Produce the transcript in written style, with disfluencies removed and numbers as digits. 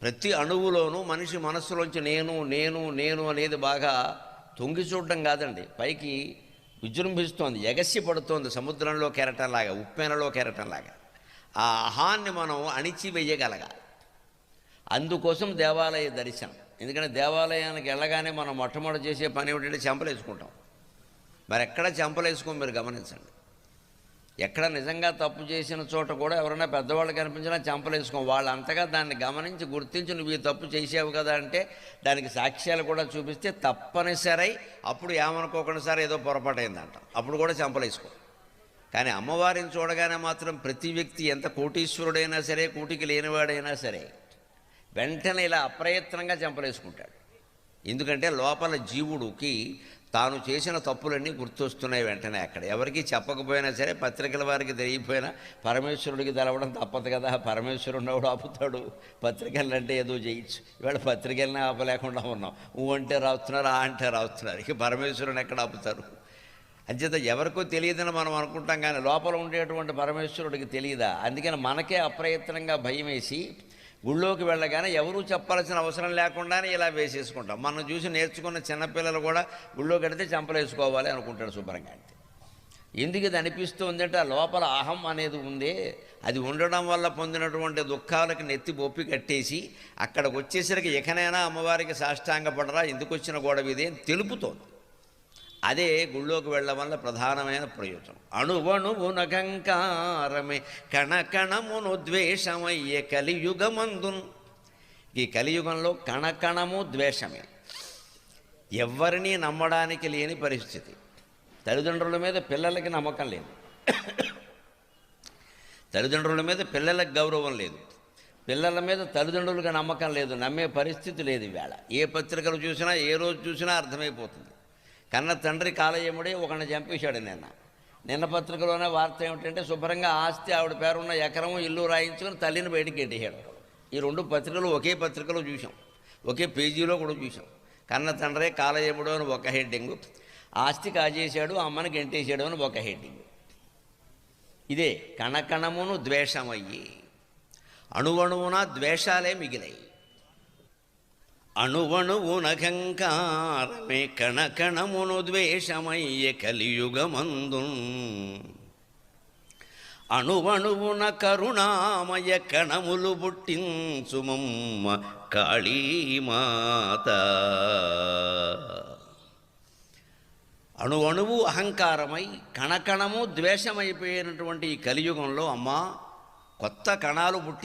ప్రతి అణువులోనూ మనిషి మనస్సులోంచి నేను నేను నేను అనేది బాగా తొంగి చూడడం కాదండి, పైకి విజృంభిస్తోంది, ఎగసి పడుతోంది సముద్రంలో కెరటంలాగా, ఉప్పెనలో కెరటంలాగా. ఆ అహాన్ని మనం అణిచివేయగలగాలి. అందుకోసం దేవాలయ దర్శనం. ఎందుకంటే దేవాలయానికి వెళ్ళగానే మనం మొట్టమొదటి చేసే పని ఏమిటంటే చెంపలేసుకుంటాం. మరి ఎక్కడ చెంపలేసుకోం, మీరు గమనించండి. ఎక్కడ నిజంగా తప్పు చేసిన చోట కూడా ఎవరైనా పెద్దవాళ్ళు కనిపించినా చెంపలేసుకోం. వాళ్ళు అంతగా దాన్ని గమనించి గుర్తించి నువ్వు ఈ తప్పు చేసావు కదా అంటే దానికి సాక్ష్యాలు కూడా చూపిస్తే తప్పనిసరి అప్పుడు ఏమనుకోకుండా సార్ ఏదో పొరపాటు అయిందంట, అప్పుడు కూడా చెంపలేసుకో. కానీ అమ్మవారిని చూడగానే మాత్రం ప్రతి వ్యక్తి ఎంత కోటీశ్వరుడైనా సరే, కూటికి లేనివాడైనా సరే వెంటనే ఇలా అప్రయత్నంగా చెంపలేసుకుంటాడు. ఎందుకంటే లోపల జీవుడికి తాను చేసిన తప్పులన్నీ గుర్తొస్తున్నాయి వెంటనే. అక్కడ ఎవరికి చెప్పకపోయినా సరే, పత్రికల వారికి తెలియకపోయినా పరమేశ్వరుడికి తెలవడం తప్పదు కదా. పరమేశ్వరుడు ఎవడు ఆపుతాడు? పత్రికలు అంటే ఏదో చేయొచ్చు. ఇవాళ పత్రికలనే ఆపలేకుండా ఉన్నాం. ఊ అంటే రాస్తున్నారు, ఆ అంటే రాస్తున్నారు. ఇక పరమేశ్వరుని ఎక్కడ ఆపుతారు? అంచేత ఎవరికో తెలియదని మనం అనుకుంటాం, కానీ లోపల ఉండేటువంటి పరమేశ్వరుడికి తెలియదా? అందుకని మనకే అప్రయత్నంగా భయం వేసి గుళ్ళోకి వెళ్ళగానే ఎవరూ చెప్పాల్సిన అవసరం లేకుండానే ఇలా వేసేసుకుంటాం. మనం చూసి నేర్చుకున్న చిన్నపిల్లలు కూడా గుళ్ళోకి వెడితే చెంపలేసుకోవాలి అనుకుంటాడు శుభ్రంగా. అంతే. ఎందుకు ఇది అనిపిస్తుంది అంటే ఆ లోపల అహం అనేది ఉంది. అది ఉండడం వల్ల పొందినటువంటి దుఃఖాలకు నెత్తి బొప్పి కట్టేసి అక్కడికి వచ్చేసరికి ఎకనైనా అమ్మవారికి సాష్టాంగపడరా, ఎందుకు వచ్చిన గొడవ ఇది అని తెలుపుతోంది. అదే గుళ్ళోకి వెళ్ళడం వల్ల ప్రధానమైన ప్రయోజనం. అణువణువునకంకారమే కణకణమును ద్వేషమయ్యే కలియుగమందున్. ఈ కలియుగంలో కణకణము ద్వేషమే. ఎవరినీ నమ్మడానికి లేని పరిస్థితి. తల్లిదండ్రుల మీద పిల్లలకి నమ్మకం లేదు, తల్లిదండ్రుల మీద పిల్లలకు గౌరవం లేదు, పిల్లల మీద తల్లిదండ్రులకు నమ్మకం లేదు, నమ్మే పరిస్థితి లేదు. ఈవేళ ఏ పత్రికలు చూసినా, ఏ రోజు చూసినా అర్థమైపోతుంది. కన్న తండ్రి కాలయముడే ఒకరిని చంపేశాడు. నిన్న పత్రికలోనే వార్త ఏమిటంటే శుభ్రంగా ఆస్తి ఆవిడ పేరున్న ఎకరం ఇల్లు రాయించుకొని తల్లిని బయటికి ఎట్టేశాడు. ఈ రెండు పత్రికలు ఒకే పత్రికలో చూసాం, ఒకే పేజీలో కూడా చూసాం. కన్న తండ్రే కాలయముడు అని ఒక హెడ్డింగు, ఆస్తి కాజేశాడు అమ్మని గెంటేశాడు అని ఒక హెడ్డింగు. ఇదే కణకణమును ద్వేషమయ్యి. అణువణువున ద్వేషాలే మిగిలాయి. అణువణువునకంకారమే కణకణమును ద్వేషమయ్యే కలియుగమందున్. అణువణువున కరుణామయ కణములు పుట్టించుమమ్మ కాళీమాత. అణువణువు అహంకారమై కణకణము ద్వేషమైపోయినటువంటి ఈ కలియుగంలో అమ్మ కొత్త కణాలు పుట్టి